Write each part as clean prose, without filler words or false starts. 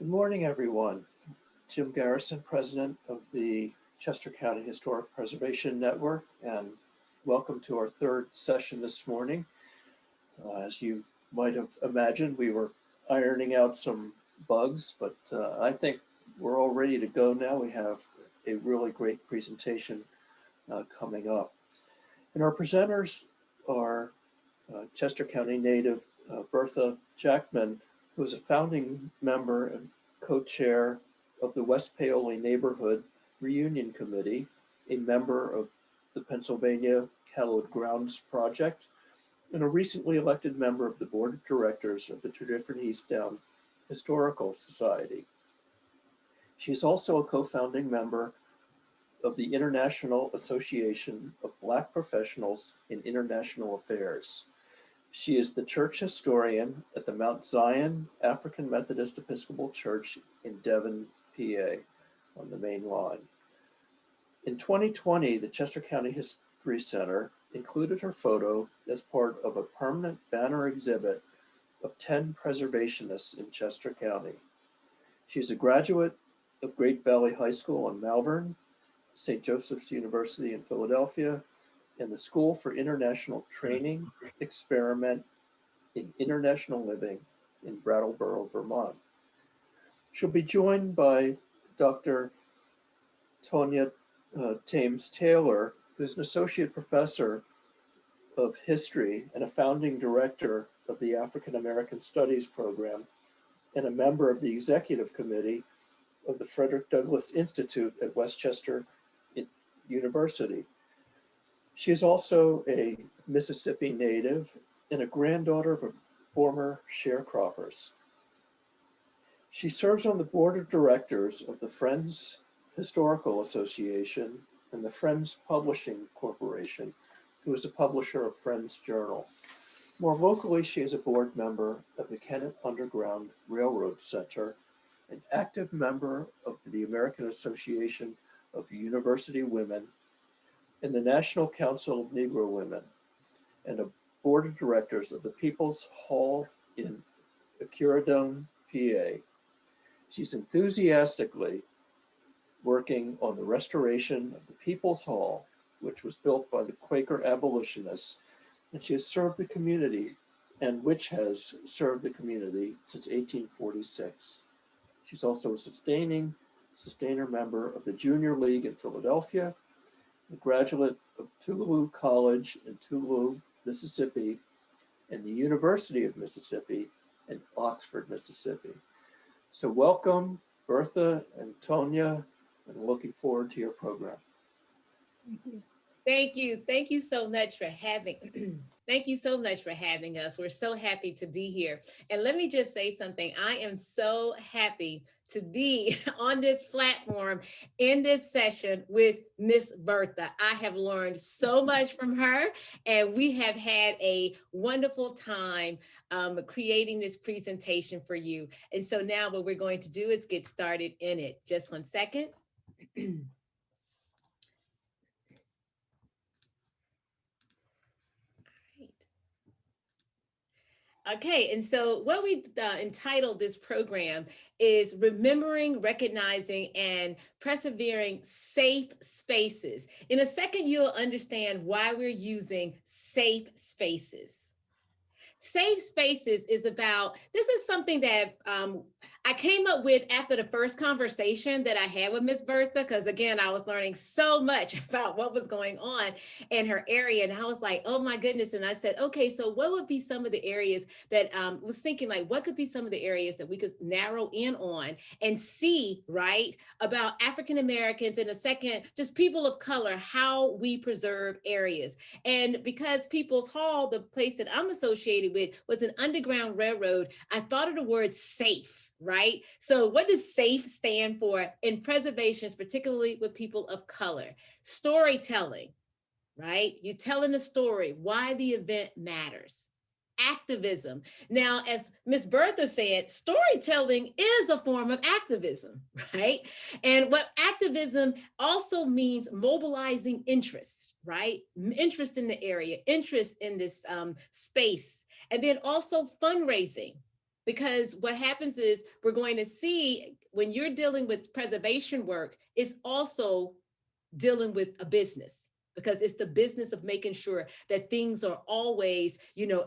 Good morning, everyone. Jim Garrison, President of the Chester County Historic Preservation Network, and welcome to our third session this morning. As you might have imagined, we were ironing out some bugs, but I think we're all ready to go now. We have a really great presentation coming up. And our presenters are Chester County native Bertha Jackmon, who is a founding member and co-chair of the West Paoli Neighborhood Reunion Committee, a member of the Pennsylvania Hallowed Grounds Project, and a recently elected member of the board of directors of the Tredyffrin Easttown Historical Society. She is also a co-founding member of the International Association of Black Professionals in International Affairs. She is the church historian at the Mount Zion African Methodist Episcopal Church in Devon, PA, on the main line. In 2020, the Chester County History Center included her photo as part of a permanent banner exhibit of 10 preservationists in Chester County. She's a graduate of Great Valley High School in Malvern, St. Joseph's University in Philadelphia, and the School for International Training, Experiment in International Living in Brattleboro, Vermont. She'll be joined by Dr. Tonya Thames-Taylor, who's an associate professor of history and a founding director of the African American Studies program and a member of the executive committee of the Frederick Douglass Institute at Westchester University. She is also a Mississippi native and a granddaughter of former sharecroppers. She serves on the board of directors of the Friends Historical Association and the Friends Publishing Corporation, who is a publisher of Friends Journal. More locally, she is a board member of the Kennett Underground Railroad Center, an active member of the American Association of University Women, and the National Council of Negro Women, and a board of directors of the People's Hall in Acuradone, PA. She's enthusiastically working on the restoration of the People's Hall, which was built by the Quaker abolitionists, and she has served the community, and which has served the community since 1846. She's also a sustainer member of the Junior League in Philadelphia, a graduate of Tougaloo College in Tougaloo, Mississippi, and the University of Mississippi in Oxford, Mississippi. So welcome, Bertha and Tonya, and looking forward to your program. Thank you. Thank you so much for having thank you so much for having us. We're so happy to be here. And let me just say something. I am so happy to be on this platform in this session with Miss Bertha. I have learned so much from her, and we have had a wonderful time creating this presentation for you. And so now what we're going to do is get started in it. Just one second. Okay, and so what we entitled this program is Remembering, Recognizing, and Persevering Safe Spaces. In a second, you'll understand why we're using safe spaces. Safe spaces is about, this is something that I came up with after the first conversation that I had with Miss Bertha, because again, I was learning so much about what was going on in her area. And I was like, oh my goodness. And I said, okay, so what would be some of the areas that was thinking like, what could be some of the areas that we could narrow in on and see, right, about African Americans, in a second, just people of color, how we preserve areas. And because People's Hall, the place that I'm associated with, was an underground railroad, I thought of the word safe. Right? So what does SAFE stand for in preservations, particularly with people of color? Storytelling, right? You're telling a story, why the event matters. Activism. Now, as Miss Bertha said, storytelling is a form of activism, right? And what activism also means, mobilizing interest, right? Interest in the area, interest in this space, and then also fundraising. Because what happens is we're going to see when you're dealing with preservation work, it's also dealing with a business, because it's the business of making sure that things are always,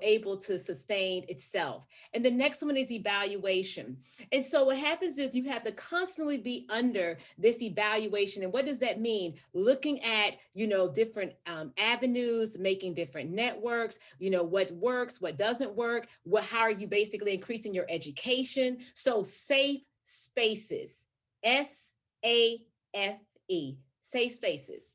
able to sustain itself. And the next one is evaluation. And so what happens is you have to constantly be under this evaluation. And what does that mean? Looking at, different avenues, making different networks, what works, what doesn't work, how are you basically increasing your education? So safe spaces, SAFE, safe spaces.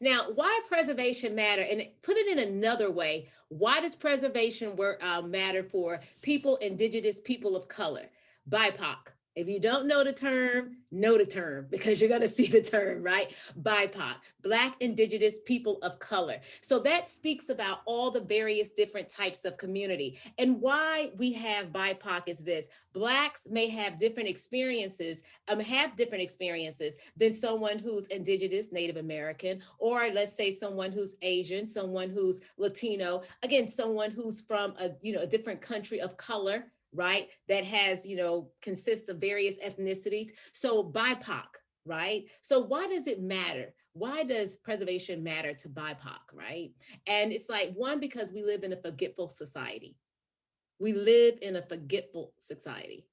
Now, why preservation matter? And put it in another way, why does preservation work matter for people, indigenous people of color, BIPOC? If you don't know the term, know the term, because you're going to see the term, right? BIPOC, Black, Indigenous, People of Color. So that speaks about all the various different types of community. And why we have BIPOC is this: Blacks may have different experiences, than someone who's Indigenous, Native American, or let's say someone who's Asian, someone who's Latino, again, someone who's from a different country of color, right? That has, consists of various ethnicities. So BIPOC, right? So why does it matter? Why does preservation matter to BIPOC, right? And it's like, one, because we live in a forgetful society. We live in a forgetful society.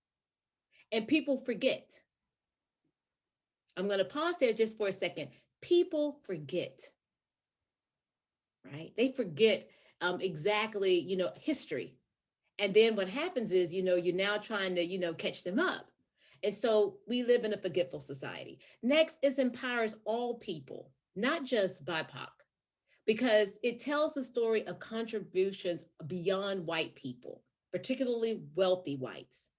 And people forget. I'm going to pause there just for a second. People forget, right? They forget exactly, history. And then what happens is, you're now trying to, catch them up. And so we live in a forgetful society. Next, it empowers all people, not just BIPOC, because it tells the story of contributions beyond white people, particularly wealthy whites.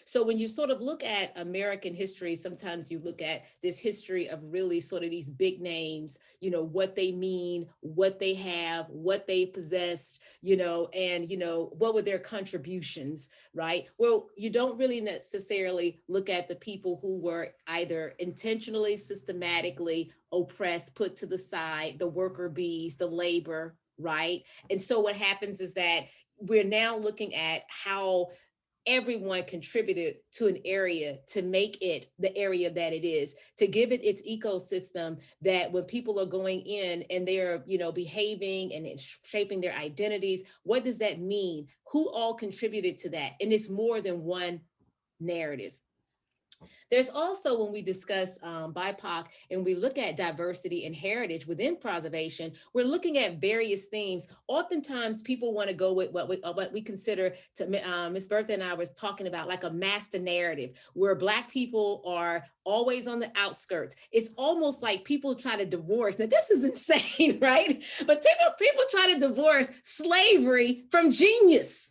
So when you sort of look at American history, sometimes you look at this history of really sort of these big names, what they mean, what they have, what they possessed, and, what were their contributions, right? Well, you don't really necessarily look at the people who were either intentionally, systematically oppressed, put to the side, the worker bees, the labor, right? And so what happens is that we're now looking at how everyone contributed to an area to make it the area that it is, to give it its ecosystem, that when people are going in and they're, behaving and it's shaping their identities, what does that mean? Who all contributed to that? And it's more than one narrative. There's also, when we discuss BIPOC and we look at diversity and heritage within preservation, we're looking at various themes. Oftentimes, people want to go with what we consider, to Ms. Bertha and I was talking about, like a master narrative, where Black people are always on the outskirts. It's almost like people try to divorce. Now, this is insane, right? But people try to divorce slavery from genius.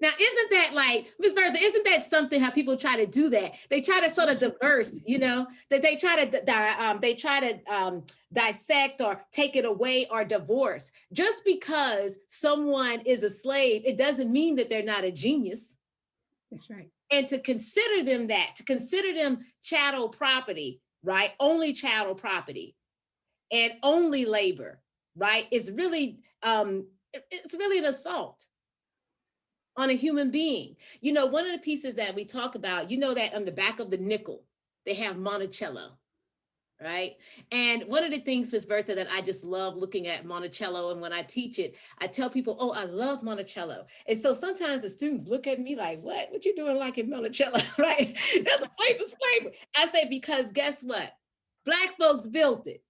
Now, isn't that like, Ms. Bertha, isn't that something how people try to do that? They try to sort of diverse, that they try to dissect or take it away or divorce. Just because someone is a slave, it doesn't mean that they're not a genius. That's right. And to consider them chattel property, right? Only chattel property and only labor, right? It's really an assault on a human being. One of the pieces that we talk about, that on the back of the nickel, they have Monticello, right? And one of the things, Ms. Bertha, that I just love looking at Monticello, and when I teach it, I tell people, oh, I love Monticello. And so sometimes the students look at me like, what you doing like in Monticello, right? That's a place of slavery. I say, because guess what? Black folks built it.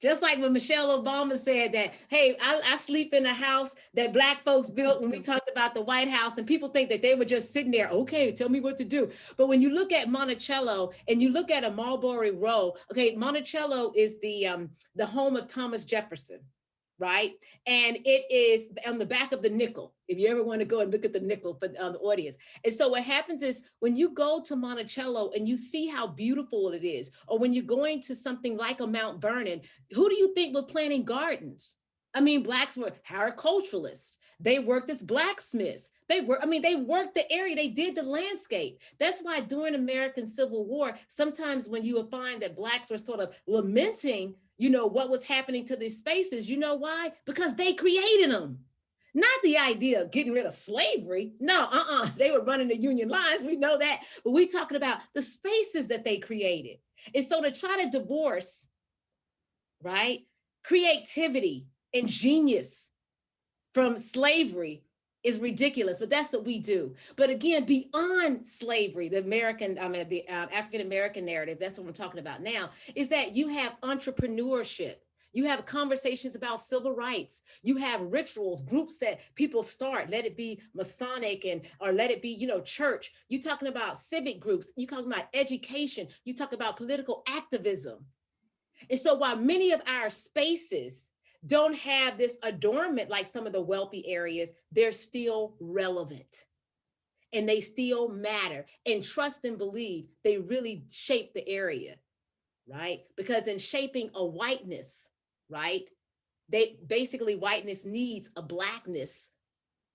Just like when Michelle Obama said that, hey, I sleep in a house that Black folks built when we talked about the White House, and people think that they were just sitting there, okay, tell me what to do. But when you look at Monticello and you look at a Marlborough Row, okay, Monticello is the home of Thomas Jefferson, right? And it is on the back of the nickel, if you ever want to go and look at the nickel for the audience. And so what happens is when you go to Monticello and you see how beautiful it is, or when you're going to something like a Mount Vernon, who do you think were planting gardens? I mean, Blacks were horticulturalists. They worked as blacksmiths. They worked the area. They did the landscape. That's why during American Civil War, sometimes when you would find that Blacks were sort of lamenting, what was happening to these spaces, you know why? Because they created them. Not the idea of getting rid of slavery. No, they were running the Union lines. We know that. But we're talking about the spaces that they created. And so to try to divorce, right, creativity and genius from slavery is ridiculous, but that's what we do. But again, beyond slavery, the African American narrative, that's what I'm talking about now, is that you have entrepreneurship. You have conversations about civil rights. You have rituals, groups that people start, let it be Masonic or let it be, church. You're talking about civic groups. You're talking about education. You talk about political activism. And so while many of our spaces don't have this adornment like some of the wealthy areas, they're still relevant and they still matter. And trust and believe they really shape the area, right? Because in shaping a whiteness, right, they basically whiteness needs a blackness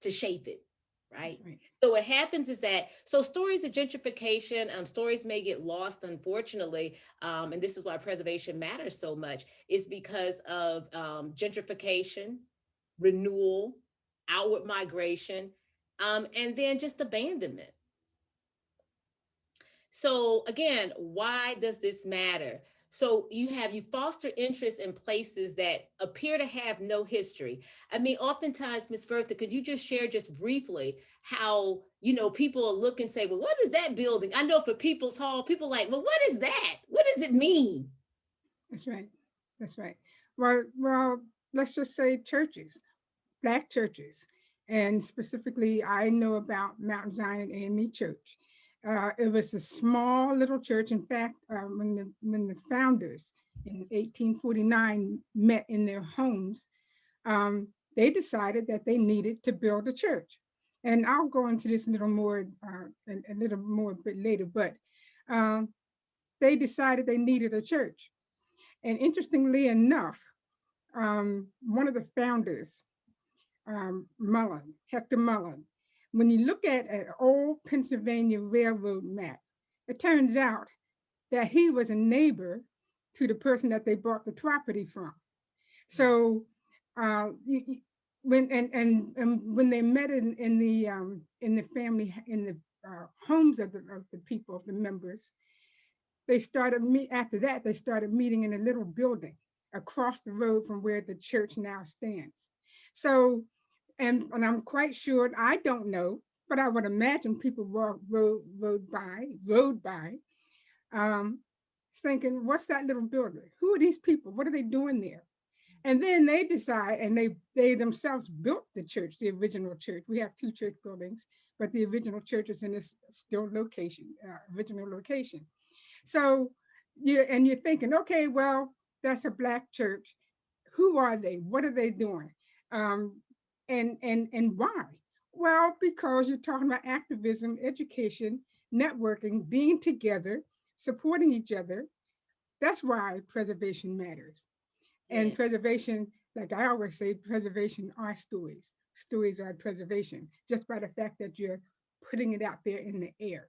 to shape it. Right. So what happens is that stories of gentrification, stories may get lost, unfortunately, and this is why preservation matters so much, is because of gentrification, renewal, outward migration, and then just abandonment. So again, why does this matter? So you foster interest in places that appear to have no history. I mean, oftentimes, Miss Bertha, could you just share just briefly how, people will look and say, well, what is that building? I know for People's Hall, people like, well, what is that? What does it mean? That's right. That's right. Well, let's just say churches, Black churches. And specifically, I know about Mount Zion AME Church. It was a small little church. In fact, when the founders in 1849 met in their homes, they decided that they needed to build a church. And I'll go into this a little more, a little more a bit later. But they decided they needed a church. And interestingly enough, one of the founders, Hector Mullen, when you look at an old Pennsylvania Railroad map, it turns out that he was a neighbor to the person that they bought the property from. So when they met in the family in the homes of the people, of the members, they started after that they started meeting in a little building across the road from where the church now stands. So, and I'm quite sure, I don't know, but I would imagine people rode by, thinking, what's that little building? Who are these people? What are they doing there? And then they decide, and they themselves built the church, the original church. We have two church buildings, but the original church is in this still location, original location. So you're thinking, okay, well, that's a Black church. Who are they? What are they doing? And why? Well, because you're talking about activism, education, networking, being together, supporting each other. That's why preservation matters. And preservation, like I always say, preservation are stories. Stories are preservation, just by the fact that you're putting it out there in the air.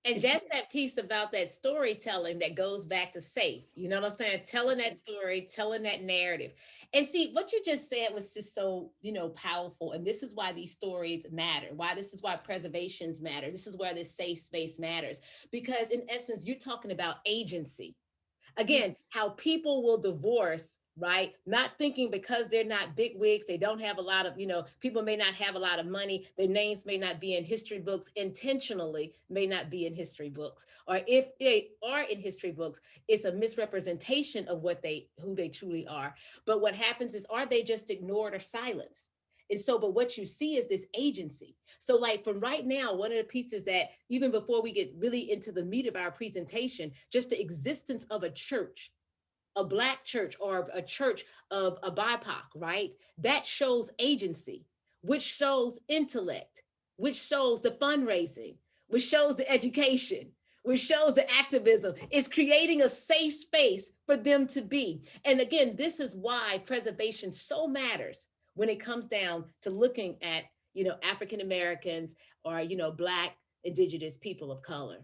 And that's that piece about that storytelling that goes back to safe. You know what I'm saying? Telling that story, telling that narrative. And see, what you just said was just so, powerful. And this is why these stories matter. Why this is why preservations matter. This is where this safe space matters. Because in essence, you're talking about agency. Again, yes. How people will divorce, right? Not thinking because they're not big wigs, they don't have a lot of, people may not have a lot of money, their names may not be in history books, intentionally may not be in history books. Or if they are in history books, it's a misrepresentation of who they truly are. But what happens is, are they just ignored or silenced? And so, but what you see is this agency. So like from right now, one of the pieces that even before we get really into the meat of our presentation, just the existence of a church, a Black church or a church of a BIPOC, right? That shows agency, which shows intellect, which shows the fundraising, which shows the education, which shows the activism. It's creating a safe space for them to be. And again, this is why preservation so matters when it comes down to looking at, African Americans or, Black, Indigenous people of color.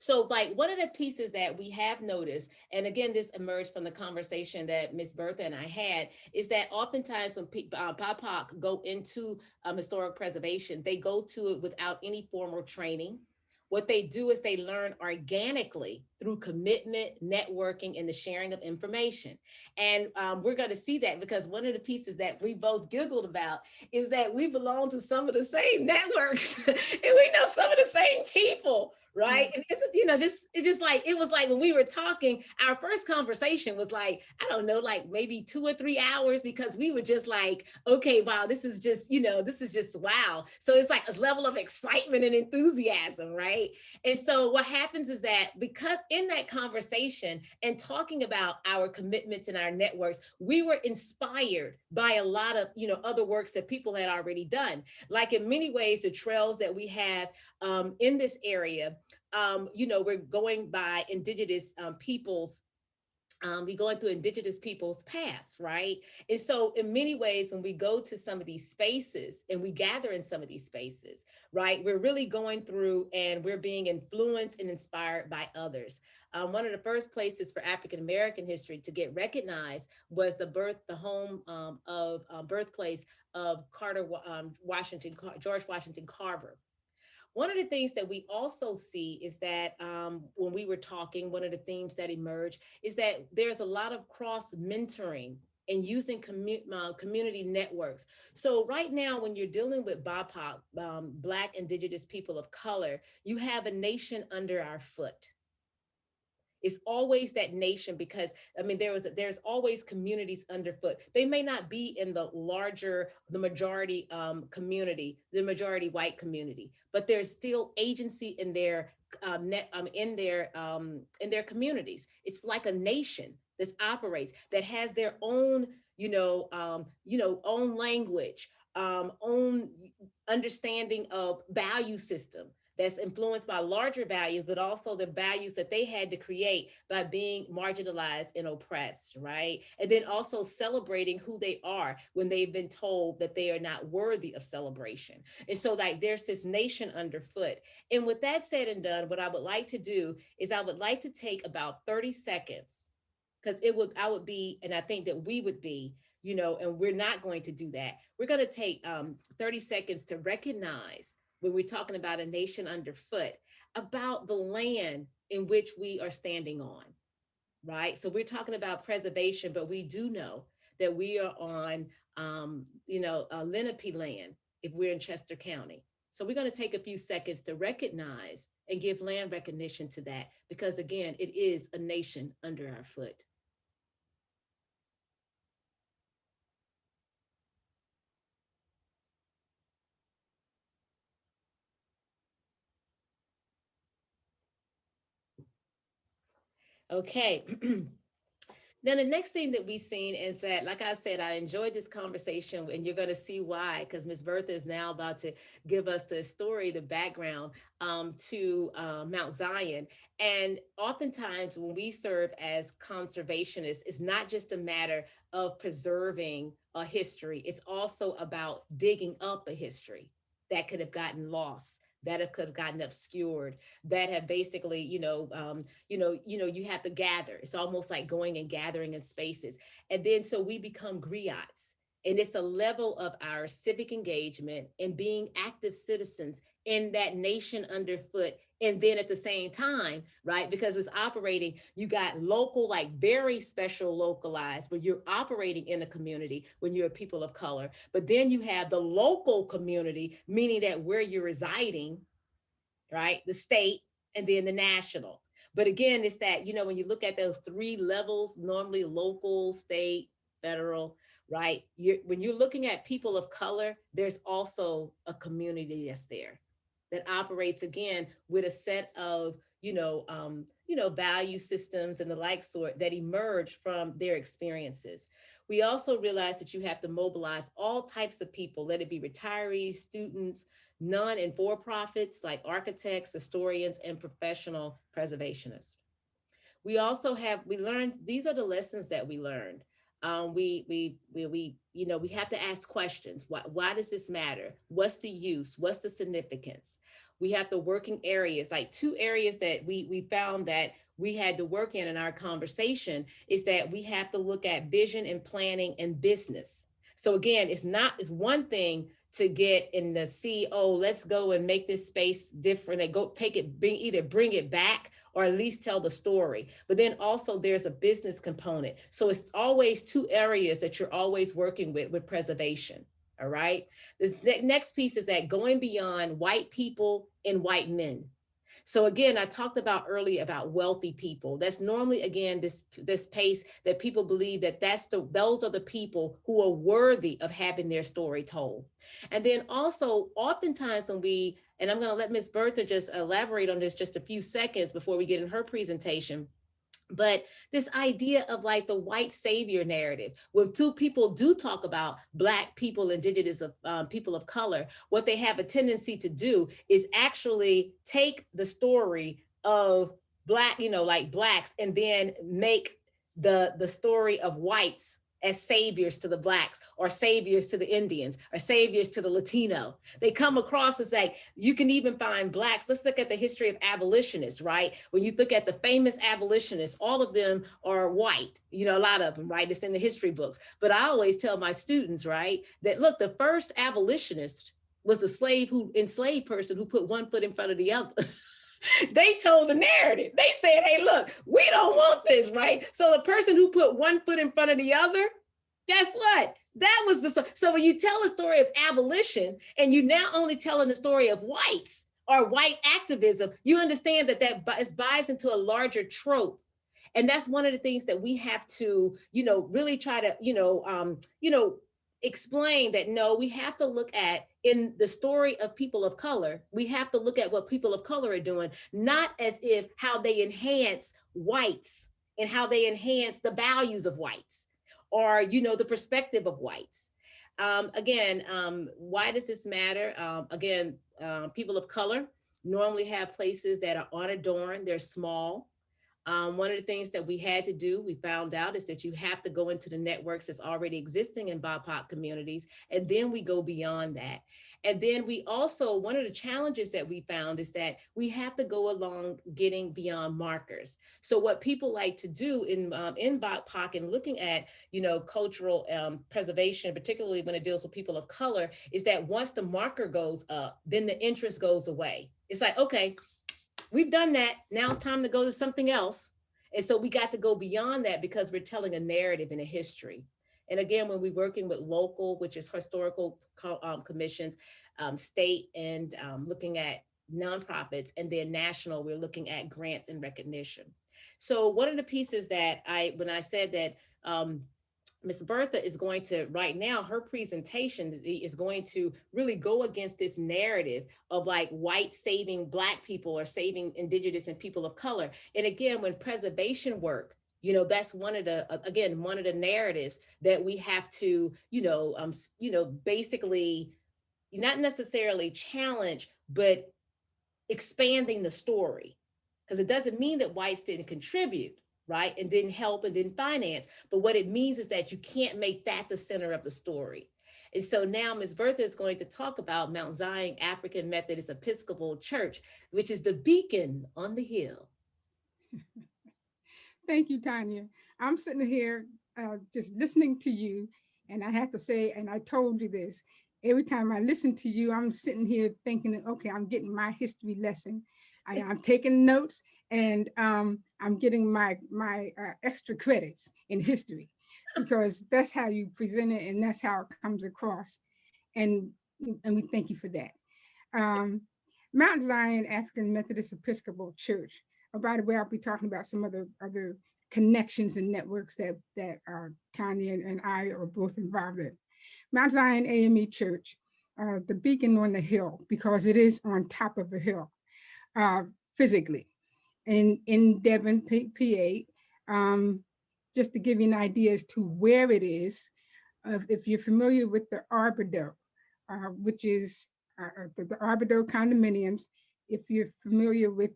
So, like, one of the pieces that we have noticed, and again, this emerged from the conversation that Miss Bertha and I had, is that oftentimes when BIPOC go into historic preservation, they go to it without any formal training. What they do is they learn organically through commitment, networking, and the sharing of information. And we're going to see that because one of the pieces that we both giggled about is that we belong to some of the same networks and we know some of the same people, right? And Yes. it's, just it's just like it was like when we were talking, our first conversation was like, I don't know, like maybe 2 or 3 hours because we were just like, okay, wow, this is just, this is just wow. So it's like a level of excitement and enthusiasm, right? And so what happens is that because in that conversation and talking about our commitments and our networks, we were inspired by a lot of, other works that people had already done. Like in many ways, the trails that we have in this area, we're going by indigenous peoples, we going through indigenous people's paths, right? And so, in many ways, when we go to some of these spaces and we gather in some of these spaces, right, we're really going through and we're being influenced and inspired by others. One of the first places for African American history to get recognized was the home of birthplace of George Washington Carver. One of the things that we also see is that when we were talking, one of the themes that emerged is that there's a lot of cross mentoring and using community networks. So right now, when you're dealing with BIPOC, Black, Indigenous people of color, you have a nation under our foot. It's always that nation because I mean there's always communities underfoot. They may not be in the majority community, the majority white community, but there's still agency in their in their communities. It's like a nation that operates that has their own own language, own understanding of value system that's influenced by larger values, but also the values that they had to create by being marginalized and oppressed, right? And then also celebrating who they are when they've been told that they are not worthy of celebration. And so, like, there's this nation underfoot. And with that said and done, what I would like to do is I would like to take about 30 seconds because I would be, and I think that we would be, and we're not going to do that. We're going to take 30 seconds to recognize when we're talking about a nation underfoot, about the land in which we are standing on, right? So we're talking about preservation, but we do know that we are on, Lenape land if we're in Chester County. So we're going to take a few seconds to recognize and give land recognition to that, because again, it is a nation under our foot. Okay. Then the next thing that we've seen is that, like I said, I enjoyed this conversation, and you're going to see why, because Miss Bertha is now about to give us the story, the background to Mount Zion. And oftentimes, when we serve as conservationists, it's not just a matter of preserving a history; it's also about digging up a history that could have gotten lost, that could have gotten obscured, that have basically, you have to gather. It's almost like going and gathering in spaces. And then so we become griots. And it's a level of our civic engagement and being active citizens in that nation underfoot. And then at the same time, right, because it's operating, you got local, like very special localized, where you're operating in a community when you're a people of color. But then you have the local community, meaning that where you're residing, right? The state, and then the national. But again, it's that, when you look at those three levels, normally local, state, federal, right? When you're looking at people of color, there's also a community that's there that operates again with a set of, value systems and the like sort that emerge from their experiences. We also realize that you have to mobilize all types of people, let it be retirees, students, non and for profits like architects, historians, and professional preservationists. We learned, these are the lessons that we learned. we have to ask questions. Why does this matter? What's the use? What's the significance? We have the working areas, like two areas that we found that we had to work in our conversation is that we have to look at vision and planning and business. So again, it's one thing to get in the see, oh, let's go and make this space different and go take it, either bring it back or at least tell the story. But then also there's a business component. So it's always two areas that you're always working with preservation. All right. The next piece is that going beyond white people and white men. So again, I talked about earlier about wealthy people. That's normally, again, this pace that people believe that those are the people who are worthy of having their story told. And then also, oftentimes and I'm going to let Miss Bertha just elaborate on this just a few seconds before we get in her presentation. But this idea of like the white savior narrative, when two people do talk about Black people, indigenous people of color, what they have a tendency to do is actually take the story of Black, like Blacks, and then make the story of whites as saviors to the Blacks or saviors to the Indians or saviors to the Latino. They come across as like, you can even find Blacks. Let's look at the history of abolitionists, right? When you look at the famous abolitionists, all of them are white, a lot of them, right? It's in the history books. But I always tell my students, right, that look, the first abolitionist was the enslaved person who put one foot in front of the other. They told the narrative. They said, hey, look, we don't want this, right? So the person who put one foot in front of the other, guess what? That was the story. So when you tell a story of abolition and you now only telling the story of whites or white activism, you understand that buys into a larger trope. And that's one of the things that we have to, really try to, explain that no, we have to look at in the story of people of color, we have to look at what people of color are doing, not as if how they enhance whites and how they enhance the values of whites or, the perspective of whites. Why does this matter? People of color normally have places that are unadorned, they're small. One of the things that we had to do, we found out, is that you have to go into the networks that's already existing in BIPOC communities, and then we go beyond that. And then we also, one of the challenges that we found is that we have to go along getting beyond markers. So what people like to do in BIPOC and looking at, cultural preservation, particularly when it deals with people of color, is that once the marker goes up, then the interest goes away. It's like, okay, we've done that. Now it's time to go to something else. And so we got to go beyond that because we're telling a narrative and a history. And again, when we're working with local, which is historical commissions, state, and looking at nonprofits, and then national, we're looking at grants and recognition. So one of the pieces that when I said that Ms. Bertha is going to, right now, her presentation is going to really go against this narrative of like white saving Black people or saving indigenous and people of color. And again, when preservation work, that's one of the narratives that we have to, basically not necessarily challenge, but expanding the story. Because it doesn't mean that whites didn't contribute, right? And didn't help and didn't finance. But what it means is that you can't make that the center of the story. And so now Ms. Bertha is going to talk about Mount Zion African Methodist Episcopal Church, which is the beacon on the hill. Thank you, Tonya. I'm sitting here just listening to you, and I have to say, and I told you this, every time I listen to you, I'm sitting here thinking, okay, I'm getting my history lesson. I'm taking notes, and I'm getting my extra credits in history, because that's how you present it, and that's how it comes across. And we thank you for that. Mount Zion African Methodist Episcopal Church. By the way, I'll be talking about some other connections and networks that Tonya and I are both involved in. Mount Zion AME Church, the beacon on the hill, because it is on top of a hill physically in Devon, PA. Just to give you an idea as to where it is, if you're familiar with the Arbor, which is the Arbor condominiums, if you're familiar with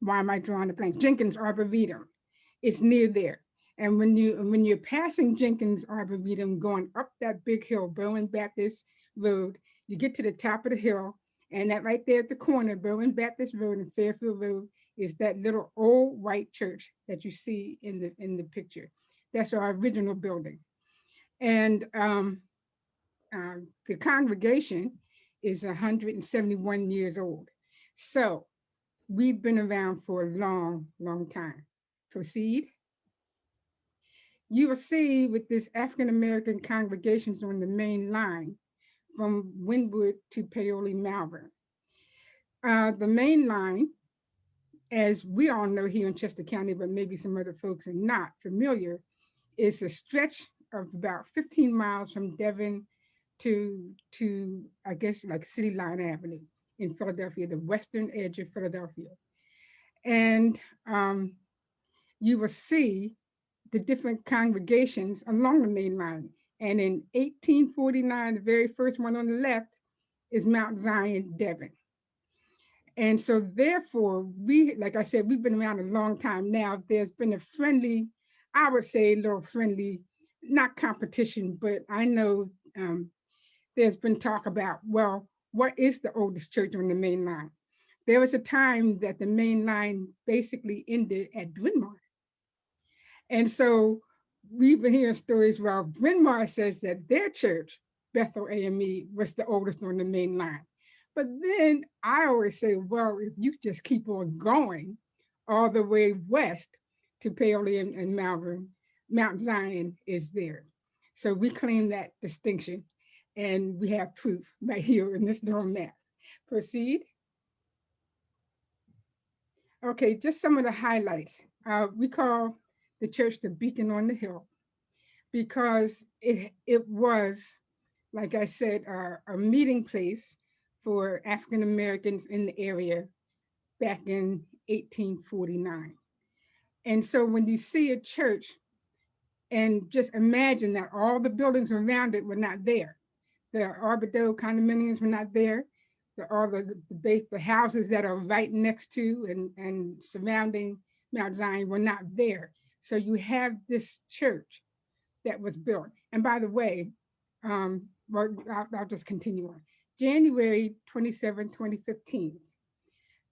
why am I drawing a blank? Jenkins Arboretum. It's near there. And when you're passing Jenkins Arboretum, going up that big hill, Bowen Baptist Road, you get to the top of the hill, and that right there at the corner, Bowen Baptist Road and Fairfield Road, is that little old white church that you see in the picture. That's our original building. And the congregation is 171 years old. So we've been around for a long, long time. Proceed. You will see with this African American congregations on the main line from Wynwood to Paoli Malvern. The main line, as we all know here in Chester County, but maybe some other folks are not familiar, is a stretch of about 15 miles from Devon to I guess like City Line Avenue in Philadelphia, the western edge of Philadelphia. And you will see the different congregations along the main line. And in 1849, the very first one on the left is Mount Zion, Devon. And so therefore, we, like I said, we've been around a long time now. There's been a friendly, I would say a little friendly, not competition, but I know there's been talk about, well, what is the oldest church on the main line? There was a time that the main line basically ended at Bryn Mawr. And so we've been hearing stories where Bryn Mawr says that their church, Bethel AME, was the oldest on the main line. But then I always say, well, if you just keep on going all the way west to Paoli and Malvern, Mount Zion is there. So we claim that distinction, and we have proof right here in this little map. Proceed. Okay, just some of the highlights. We call the church the Beacon on the Hill because it was, like I said, a meeting place for African Americans in the area back in 1849. And so when you see a church, and just imagine that all the buildings around it were not there. The Arbado condominiums were not there. All the houses that are right next to and surrounding Mount Zion were not there. So you have this church that was built. And by the way, well, I'll just continue on. January 27, 2015,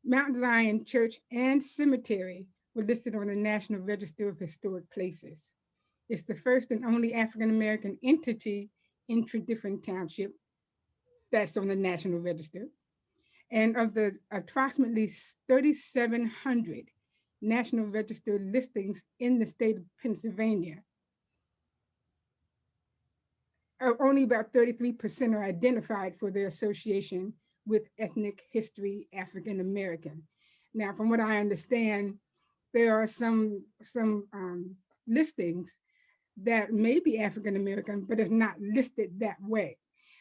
Mount Zion Church and Cemetery were listed on the National Register of Historic Places. It's the first and only African-American entity in Tredyffrin Township that's on the National Register. And of the approximately 3,700 National Register listings in the state of Pennsylvania, only about 33% are identified for their association with ethnic history African American. Now, from what I understand, there are some listings that may be African American, but it's not listed that way.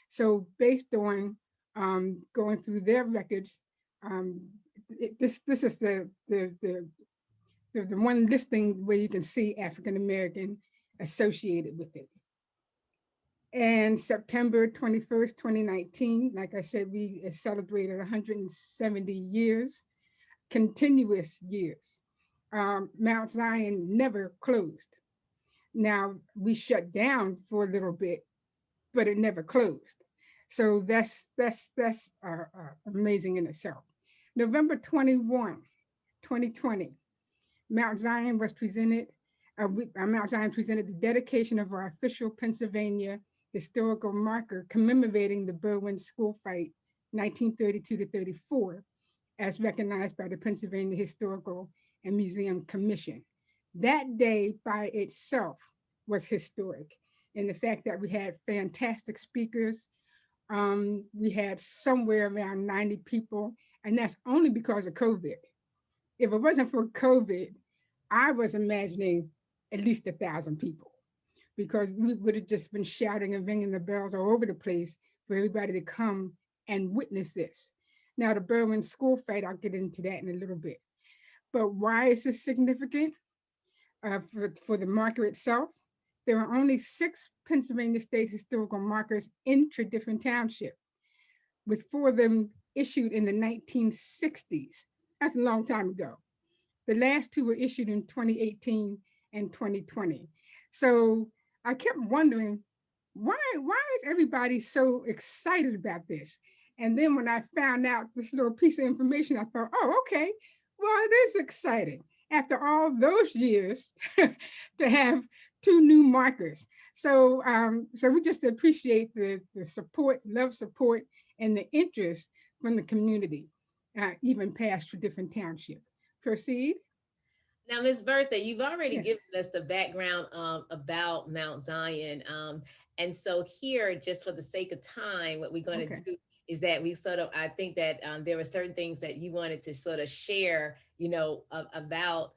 So based on going through their records, this is the one listing where you can see African American associated with it. And September 21st, 2019, like I said, we celebrated 170 years, continuous years. Mount Zion never closed. Now, we shut down for a little bit, but it never closed. So that's amazing in itself. November 21, 2020, Mount Zion presented the dedication of our official Pennsylvania historical marker commemorating the Berwyn school fight, 1932 to 34, as recognized by the Pennsylvania Historical and Museum Commission. That day by itself was historic in the fact that we had fantastic speakers. We had somewhere around 90 people, and that's only because of COVID. If it wasn't for COVID, I was imagining at least 1,000 people, because we would have just been shouting and ringing the bells all over the place for everybody to come and witness this. Now, the Berwyn school fight, I'll get into that in a little bit. But why is this significant? For the marker itself, there are only 6 Pennsylvania state historical markers in Tredyffrin Township, with 4 of them issued in the 1960s. That's a long time ago. The last two were issued in 2018 and 2020. So I kept wondering, why is everybody so excited about this? And then when I found out this little piece of information, I thought, oh, okay, well, it is exciting after all those years to have two new markers. So so we just appreciate the support, love support, and the interest from the community, even past to different township. Proceed. Now, Ms. Bertha, you've already Yes. given us the background about Mount Zion. And so here, just for the sake of time, what we're going to Okay. do is that we sort of, I think that there were certain things that you wanted to sort of share, about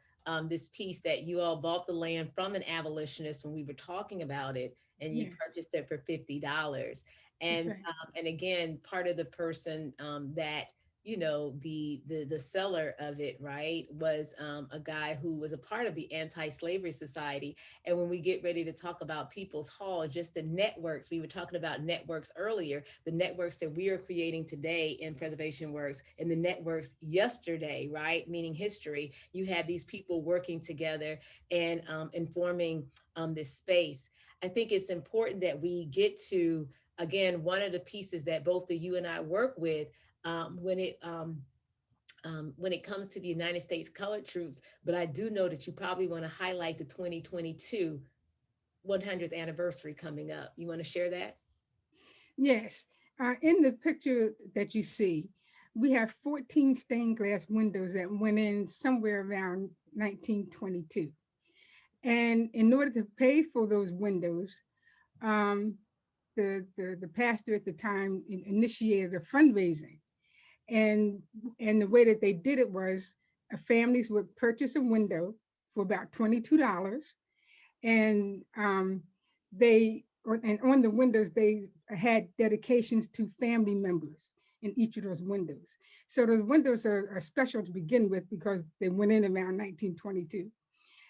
this piece that you all bought the land from an abolitionist when we were talking about it, and you Yes. purchased it for $50. That's And right. and again, part of the person that the seller of it, right, was a guy who was a part of the anti-slavery society. And when we get ready to talk about People's Hall, just the networks, we were talking about networks earlier, the networks that we are creating today in Preservation Works and the networks yesterday, right, meaning history. You had these people working together and informing this space. I think it's important that we get to, again, one of the pieces that both the you and I work with, when it comes to the United States colored troops. But I do know that you probably want to highlight the 2022 100th anniversary coming up. You want to share that? Yes. In the picture that you see, we have 14 stained glass windows that went in somewhere around 1922. And in order to pay for those windows, um, the pastor at the time initiated a fundraising. And the way that they did it was families would purchase a window for about $22, and they and on the windows they had dedications to family members in each of those windows. So those windows are special to begin with because they went in around 1922.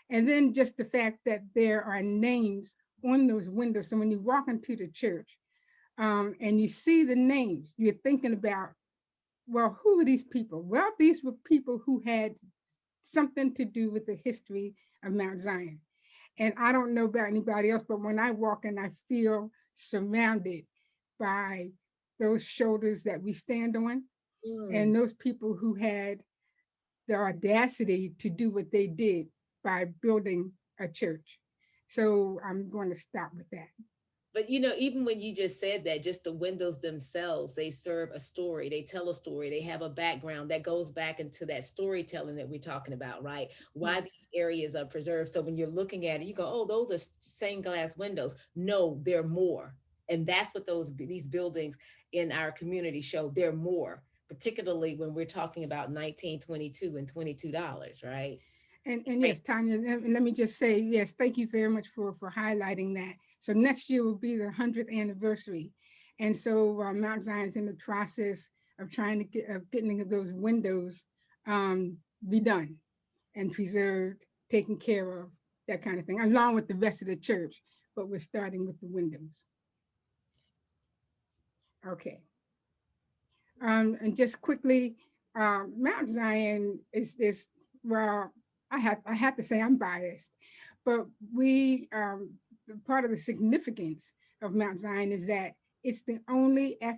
And then just the fact that there are names on those windows. So when you walk into the church and you see the names, you're thinking about, well, who are these people? Well, these were people who had something to do with the history of Mount Zion. And I don't know about anybody else, but when I walk in, I feel surrounded by those shoulders that we stand on Mm. and those people who had the audacity to do what they did by building a church. So I'm going to stop with that. But even when you just said that, just the windows themselves, they serve a story, they tell a story, they have a background that goes back into that storytelling that we're talking about, right? Why Yes. these areas are preserved. So when you're looking at it, you go, oh, those are stained glass windows. No, they're more. And that's what these buildings in our community show. They're more, particularly when we're talking about 1922 and $22, right? And Right. yes, Tanya, and let me just say, yes, thank you very much for highlighting that. So next year will be the 100th anniversary. And so Mount Zion's in the process of trying to getting those windows redone and preserved, taken care of, that kind of thing, along with the rest of the church. But we're starting with the windows. Okay. And just quickly, Mount Zion is well, I have to say I'm biased, but we part of the significance of Mount Zion is that it's the only uh,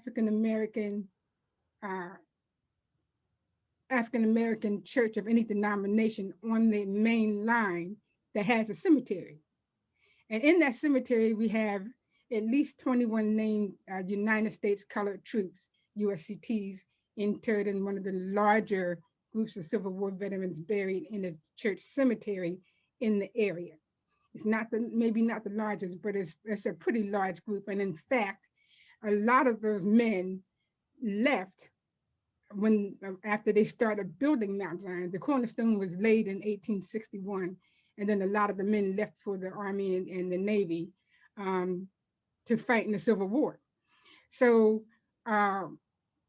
African American church of any denomination on the main line that has a cemetery. And in that cemetery, we have at least 21 named United States colored troops, USCTs, interred in one of the larger groups of Civil War veterans buried in a church cemetery in the area. It's not maybe not the largest, but it's a pretty large group. And in fact, a lot of those men left when after they started building Mount Zion. The cornerstone was laid in 1861, and then a lot of the men left for the Army and the Navy um, to fight in the Civil War. So, and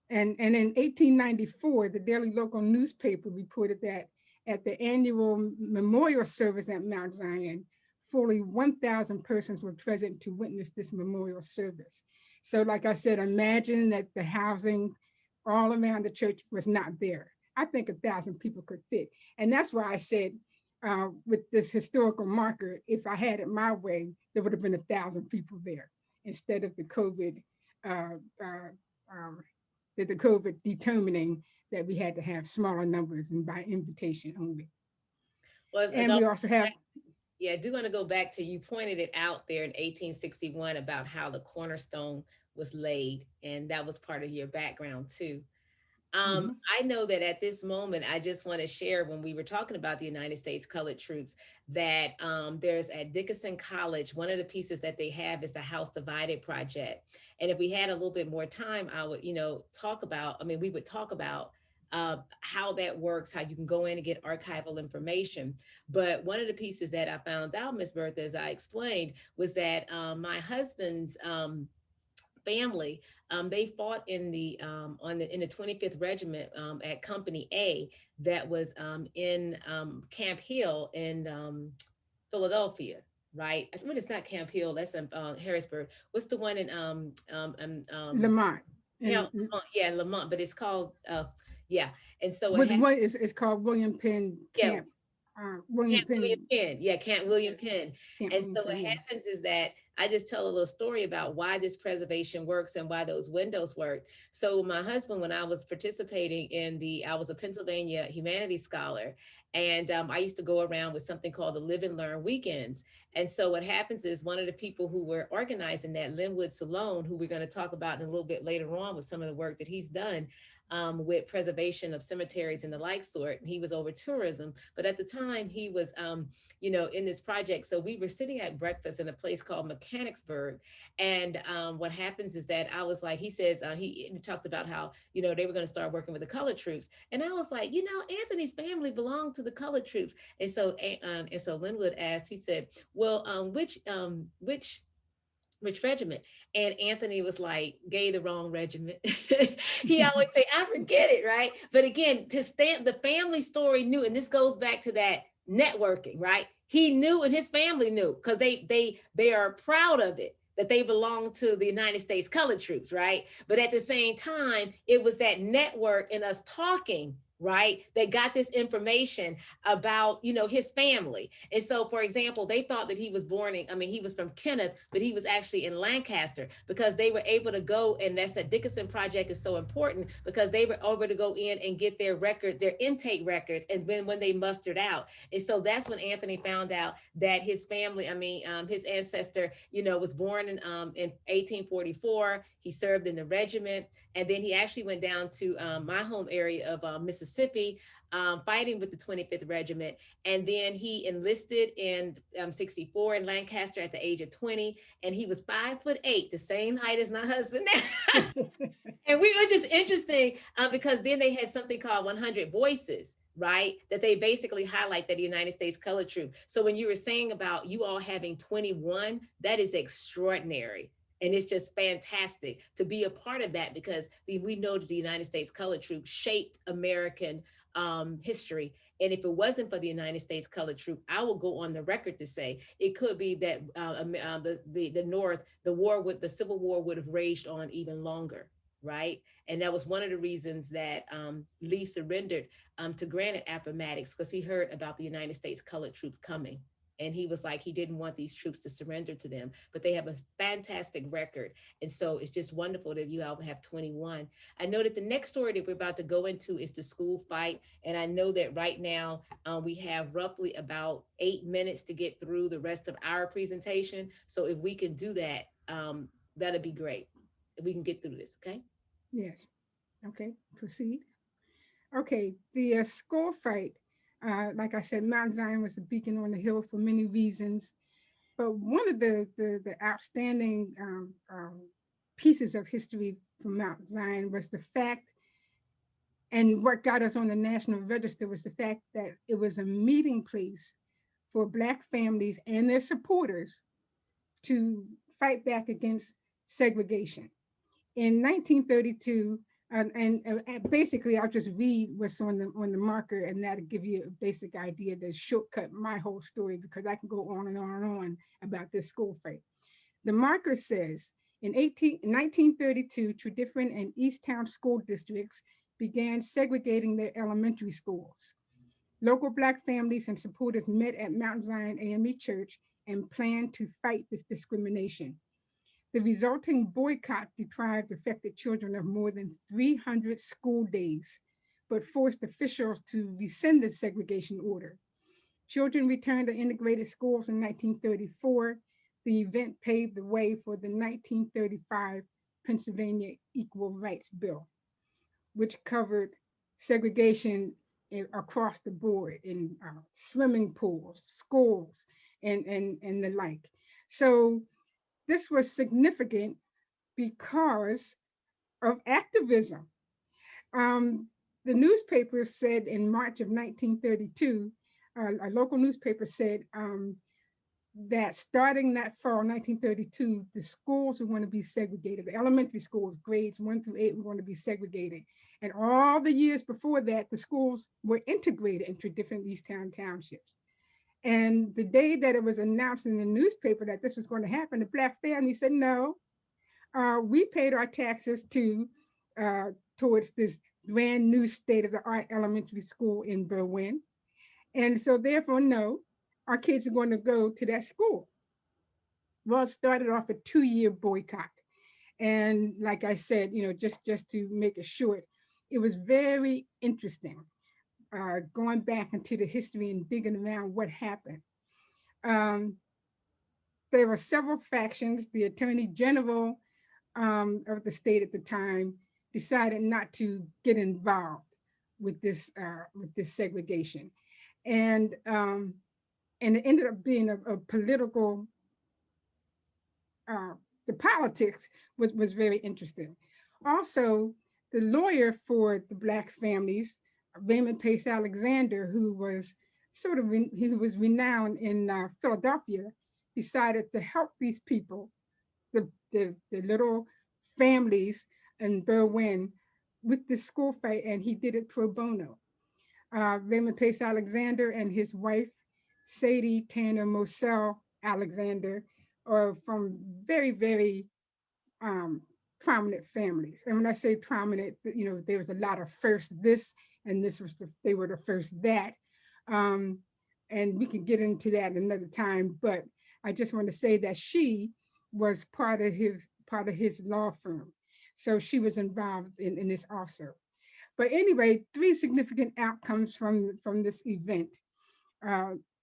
in 1894, the Daily Local newspaper reported that at the annual memorial service at Mount Zion, fully 1,000 persons were present to witness this memorial service. So, like I said, imagine that the housing all around the church was not there. I think 1,000 people could fit. And that's why I said, with this historical marker, if I had it my way, there would have been 1,000 people there instead of the COVID, uh, uh, um, the COVID determining that we had to have smaller numbers and by invitation only. Well, And we also have, yeah, I do want to go back to, you pointed it out there in 1861 about how the cornerstone was laid, and that was part of your background too. mhm, I know that at this moment, I just want to share, when we were talking about the United States colored troops, that there's at Dickinson College, one of the pieces that they have is the House Divided Project. And if we had a little bit more time, I would, talk about, I mean, we would talk about how that works, how you can go in and get archival information. But one of the pieces that I found out, Miss Bertha, as I explained, was that my husband's family, they fought in the in the 25th Regiment at Company A, that was in Camp Hill in Philadelphia. Right, I mean, it's not Camp Hill. That's in Harrisburg. What's the one in Lamont. yeah, And yeah, Lamont, but it's called yeah. And so what with happened? what is called William Penn Yeah, Camp, William Camp William Penn, Penn. Yeah, Camp William yes, Penn. Camp And William so what Penn, yes. happens is that I just tell a little story about why this preservation works and why those windows work. So my husband, when I was participating in I was a Pennsylvania humanities scholar, and I used to go around with something called the Live and Learn weekends. And so what happens is, one of the people who were organizing that, Linwood Salone, who we're going to talk about in a little bit later on with some of the work that he's done, with preservation of cemeteries and the like sort. And he was over tourism, but at the time he was, in this project. So we were sitting at breakfast in a place called Mechanicsburg. And what happens is that I was like, he says, he talked about how, they were going to start working with the colored troops. And I was like, Anthony's family belonged to the colored troops. And so Linwood asked, he said, well, which regiment? And Anthony was like, gave the wrong regiment. He always say, I forget it, right? But again, the family story knew, and this goes back to that networking, right? He knew and his family knew, because they are proud of it, that they belong to the United States colored troops, right? But at the same time, it was that network and us talking, right, that got this information about, his family. And so, for example, they thought that he was he was from Kenneth, but he was actually in Lancaster, because they were able to go, and that's a Dickinson project is so important, because they were able to go in and get their records, their intake records, and then when they mustered out. And so that's when Anthony found out that his family, his ancestor, was born in 1844. He served in the regiment, and then he actually went down to my home area of Mississippi, fighting with the 25th Regiment. And then he enlisted in 64 in Lancaster at the age of 20. And he was 5'8", the same height as my husband now. And we were just interesting because then they had something called 100 Voices, right? That they basically highlight that the United States colored troop. So when you were saying about you all having 21, that is extraordinary. And it's just fantastic to be a part of that, because we know that the United States colored troop shaped American history. And if it wasn't for the United States colored troop, I will go on the record to say it could be that the North, the Civil War would have raged on even longer, right? And that was one of the reasons that Lee surrendered to Granite Appomattox, because he heard about the United States colored troops coming. And he was like, he didn't want these troops to surrender to them, but they have a fantastic record. And so it's just wonderful that you all have 21. I know that the next story that we're about to go into is the school fight. And I know that right now we have roughly about 8 minutes to get through the rest of our presentation. So if we can do that, that'd be great. If we can get through this, okay? Yes. Okay, proceed. Okay, the school fight, like I said, Mount Zion was a beacon on the hill for many reasons. But one of the outstanding pieces of history from Mount Zion was the fact, and what got us on the National Register was the fact that it was a meeting place for Black families and their supporters to fight back against segregation. In 1932, basically I'll just read what's on the marker, and that'll give you a basic idea to shortcut my whole story, because I can go on and on and on about this school fight. The marker says, in 1932, Tredyffrin and Easttown school districts began segregating their elementary schools. Local Black families and supporters met at Mount Zion AME Church and planned to fight this discrimination. The resulting boycott deprived affected children of more than 300 school days, but forced officials to rescind the segregation order. Children returned to integrated schools in 1934. The event paved the way for the 1935 Pennsylvania Equal Rights Bill, which covered segregation across the board in swimming pools, schools, and the like. So this was significant because of activism. Um, the newspaper said in March of 1932, a local newspaper said that starting that fall, 1932, the schools were going to be segregated. The elementary schools, grades 1 through 8, were going to be segregated. And all the years before that, the schools were integrated into different Easttown townships. And the day that it was announced in the newspaper that this was going to happen, the Black family said, no, we paid our taxes towards this brand new state-of-the-art elementary school in Berwyn. And so therefore, no, our kids are going to go to that school. Well, it started off a 2-year boycott. And like I said, just to make it short, it was very interesting going back into the history and digging around what happened. There were several factions. The Attorney General of the state at the time decided not to get involved with this segregation, and it ended up being a political. The politics was very interesting. Also, the lawyer for the Black families, Raymond Pace Alexander, who was he was renowned in Philadelphia, decided to help these people, the little families in Berwyn, with the school fight, and he did it pro bono. Raymond Pace Alexander and his wife, Sadie Tanner Moselle Alexander, are from very, very prominent families. And when I say prominent, there was a lot of first this, and they were the first that. And we can get into that another time, but I just want to say that she was part of his law firm. So she was involved in this also. But anyway, 3 significant outcomes from this event,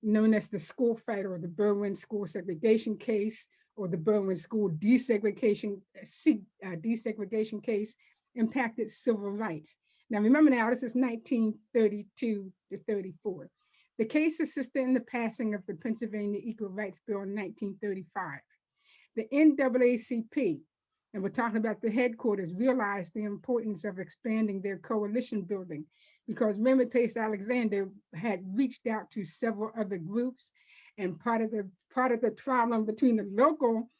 known as the school fight, or the Berwyn school segregation case, or the Berwyn school desegregation case, impacted civil rights. Now remember, this is 1932 to 34. The case assisted in the passing of the Pennsylvania Equal Rights Bill in 1935. The NAACP, and we're talking about the headquarters, realized the importance of expanding their coalition building, because Raymond Pace Alexander had reached out to several other groups, and part of the problem between the local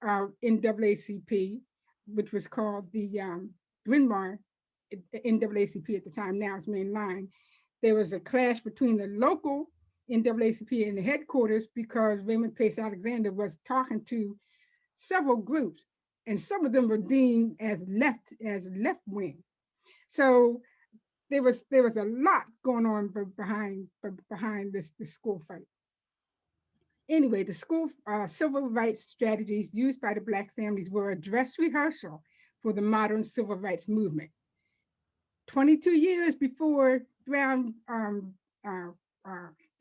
NAACP, which was called the Bryn Mawr NAACP at the time, now it's mainline, there was a clash between the local NAACP and the headquarters, because Raymond Pace Alexander was talking to several groups, and some of them were deemed as left wing. So there was a lot going on behind this school fight. Anyway, the school civil rights strategies used by the Black families were a dress rehearsal for the modern civil rights movement. 22 years before Brown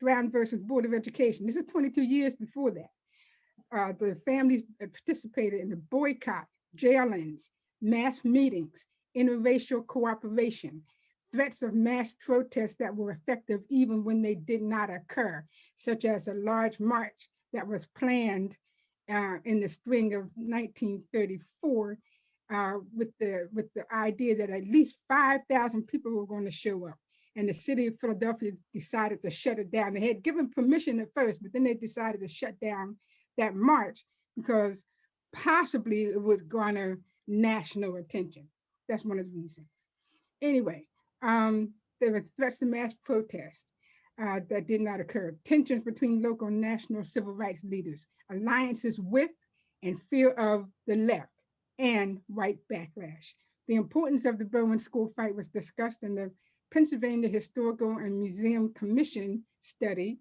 versus Board of Education. This is 22 years before that. The families participated in the boycott, jail-ins, mass meetings, interracial cooperation, threats of mass protests that were effective even when they did not occur, such as a large march that was planned in the spring of 1934 with the idea that at least 5,000 people were going to show up. And the city of Philadelphia decided to shut it down. They had given permission at first, but then they decided to shut down that march because possibly it would garner national attention. That's one of the reasons. Anyway, there were threats to mass protest that did not occur. Tensions between local and national civil rights leaders, alliances with and fear of the left, and white backlash. The importance of the Berwyn school fight was discussed in the Pennsylvania Historical and Museum Commission study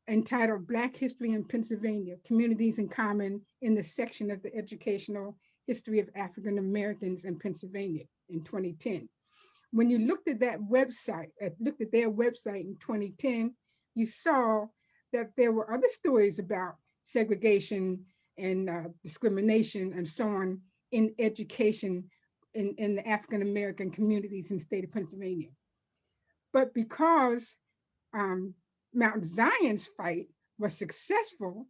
entitled Black History in Pennsylvania, Communities in Common, in the section of the Educational History of African Americans in Pennsylvania in 2010. When you looked at that website, looked at their website in 2010, you saw that there were other stories about segregation and discrimination and so on in education in the African American communities in the state of Pennsylvania. But because Mount Zion's fight was successful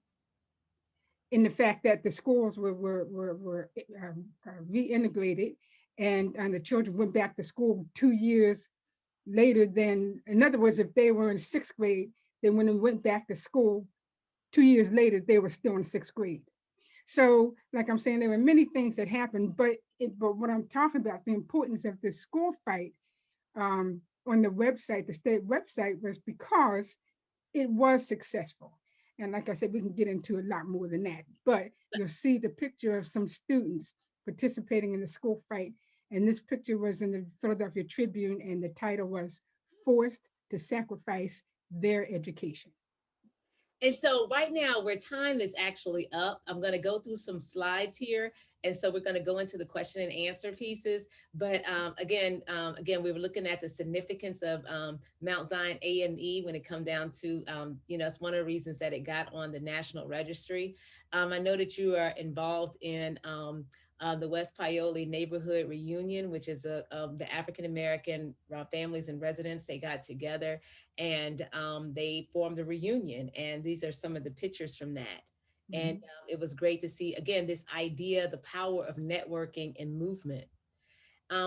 in the fact that the schools were reintegrated and the children went back to school 2 years later than, in other words, if they were in sixth grade, then when they went back to school 2 years later, they were still in sixth grade. So, like I'm saying, there were many things that happened, but what I'm talking about, the importance of this school fight on the website, the state website, was because it was successful. And like I said, we can get into a lot more than that, but you'll see the picture of some students participating in the school fight. And this picture was in the Philadelphia Tribune, and the title was Forced to Sacrifice Their Education. And so right now, where time is actually up, I'm going to go through some slides here. And so we're going to go into the question and answer pieces. But again, we were looking at the significance of Mount Zion AME when it come down to, it's one of the reasons that it got on the National Registry. I know that you are involved in the West Paoli Neighborhood Reunion, which is the African American families and residents. They got together and they formed a reunion. And these are some of the pictures from that. Mm-hmm. And it was great to see, again, this idea, the power of networking and movement.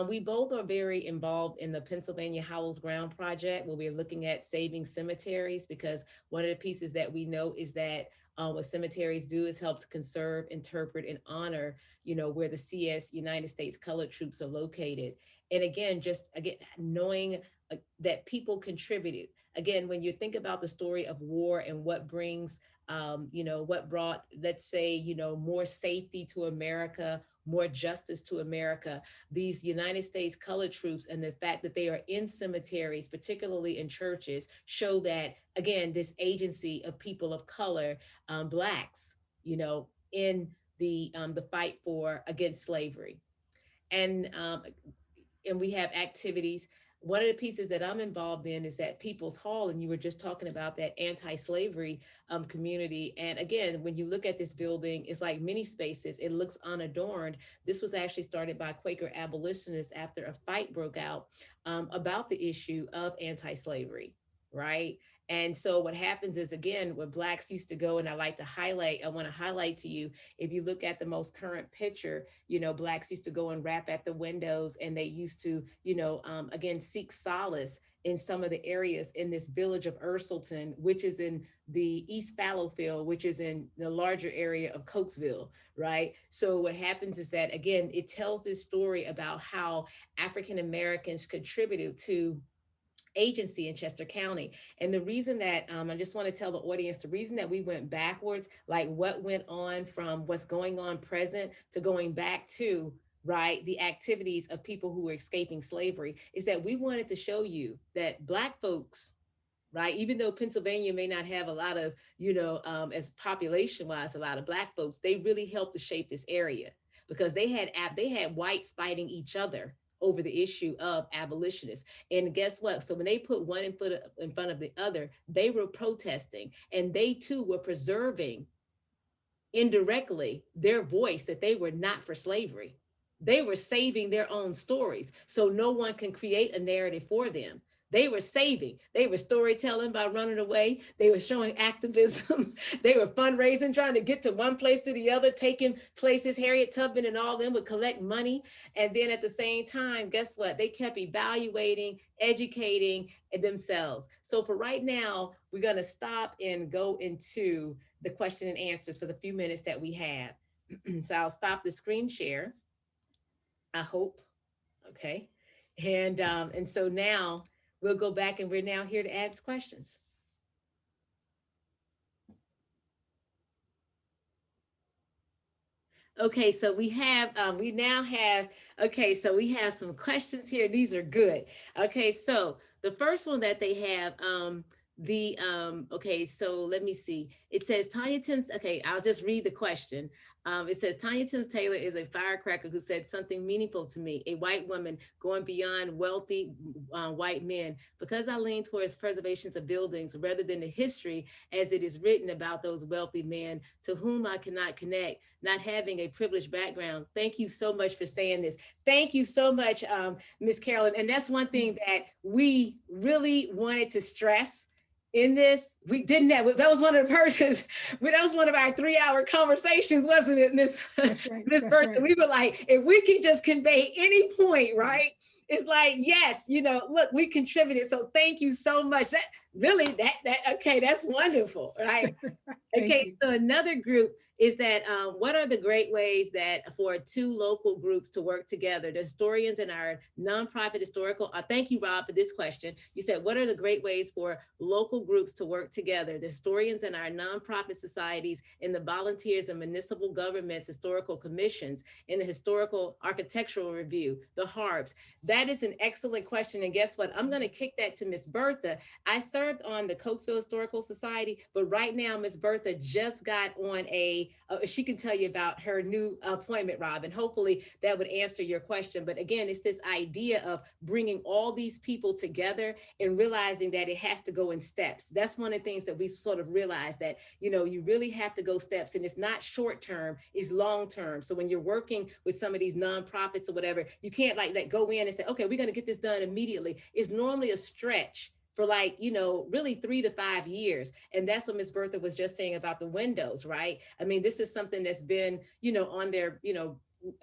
We both are very involved in the Pennsylvania Hallowed Ground Project, where we're looking at saving cemeteries, because one of the pieces that we know is that what cemeteries do is help to conserve, interpret, and honor, where the CS United States Colored Troops are located. And again, knowing that people contributed. Again, when you think about the story of war and what brings, what brought, let's say, more safety to America, more justice to America, these United States Colored Troops and the fact that they are in cemeteries, particularly in churches, show that, again, this agency of people of color, Blacks, in the fight against slavery. And we have activities. One of the pieces that I'm involved in is that People's Hall, and you were just talking about that anti-slavery community. And again, when you look at this building, it's like many spaces, it looks unadorned. This was actually started by Quaker abolitionists after a fight broke out about the issue of anti-slavery, right? And so what happens is, again, where Blacks used to go, and I want to highlight to you, if you look at the most current picture, Blacks used to go and rap at the windows, and they used to, again, seek solace in some of the areas in this village of Ursulton, which is in the East Fallowfield, which is in the larger area of Cokesville, right? So what happens is that, again, it tells this story about how African Americans contributed to agency in Chester County. And the reason that I just want to tell the audience, the reason that we went backwards, like what went on from what's going on present to going back to, right, the activities of people who were escaping slavery, is that we wanted to show you that Black folks, right, even though Pennsylvania may not have a lot of, as population wise, a lot of Black folks, they really helped to shape this area, because they had whites fighting each other over the issue of abolitionists. And guess what? So when they put one in front of the other, they were protesting, and they too were preserving indirectly their voice, that they were not for slavery. They were saving their own stories, so no one can create a narrative for them. They were storytelling by running away. They were showing activism. They were fundraising, trying to get to one place to the other, taking places. Harriet Tubman and all of them would collect money. And then at the same time, guess what? They kept evaluating, educating themselves. So for right now, we're going to stop and go into the question and answers for the few minutes that we have. So I'll stop the screen share, I hope. Okay. And so now we'll go back, and we're now here to ask questions. Okay, so we now have, okay, so we have some questions here. These are good. Okay, so the first one that they have, okay, so let me see. It says okay, I'll just read the question. It says Tanya Taylor is a firecracker who said something meaningful to me, a white woman going beyond wealthy white men. Because I lean towards preservations of buildings rather than the history as it is written about those wealthy men to whom I cannot connect, not having a privileged background. Thank you so much for saying this. Thank you so much, Ms. Carolyn. And that's one thing that we really wanted to stress in this. We didn't have, that was one of the persons, that was one of our 3-hour conversations, wasn't it, Miss That's right. Miss That's Bertha? right. We were like, if we can just convey any point, right? It's like, yes, look, we contributed. So thank you so much. That really, okay, that's wonderful, right? Thank Okay, you. so another group is that what are the great ways that for two local groups to work together? The historians in our nonprofit historical, thank you, Rob, for this question. You said, what are the great ways for local groups to work together? The historians in our nonprofit societies, in the volunteers and municipal governments, historical commissions, in the historical architectural review, the HARPs. That is an excellent question. And guess what? I'm going to kick that to Miss Bertha. I served on the Cokesville Historical Society, but right now, Miss Bertha just got on she can tell you about her new appointment, Rob, and hopefully that would answer your question. But again, it's this idea of bringing all these people together and realizing that it has to go in steps. That's one of the things that we sort of realize, that, you really have to go steps, and it's not short term, it's long term. So when you're working with some of these nonprofits or whatever, you can't like go in and say, okay, we're going to get this done immediately. It's normally a stretch for really 3 to 5 years. And that's what Ms. Bertha was just saying about the windows, right? I mean, this is something that's been, on their,